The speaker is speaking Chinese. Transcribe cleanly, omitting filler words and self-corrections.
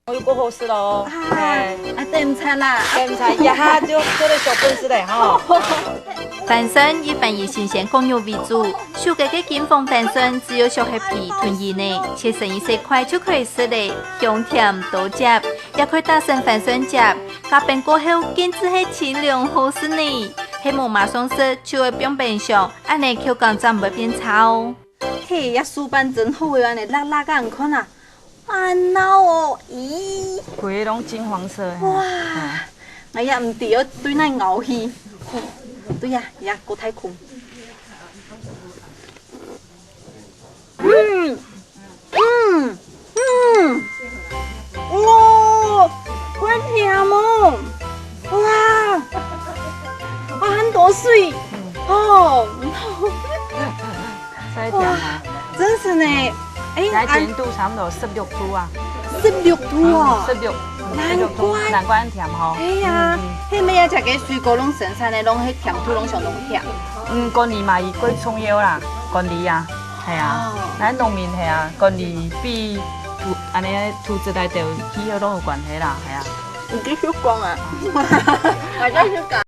我又过好事了哦。点餐啦！点菜一下就做得小本事嘞哈。番笋以翻译新鲜公肉为主，手个金凤番笋只要削黑皮吞以内，切成一小块就可以吃嘞，香甜多汁，也可以打成番笋汁，加冰过后简直是清凉好食呢。黑木马上食就会变冰箱，安尼口感才唔会变差哦。嘿，呀，书板真好诶，安尼辣辣个看啊！啊闹哦，咦！规拢金黄色的。哇！哎呀，唔对哦，对那熬去。对呀，呀，过太空。哇，快甜哦！哇，很多水哦。再甜哈。真是呢。来甜度差不多16度啊。16度哦。16度，难怪很甜吼。嘿呀，迄每啊食个水果拢生产的，拢迄甜度拢上拢甜。高丽嘛伊过葱油啦，高丽啊，系啊，咱农民系啊，高丽比安尼土质内底气候拢有关系啦，系啊。你继续讲啊，我继续讲。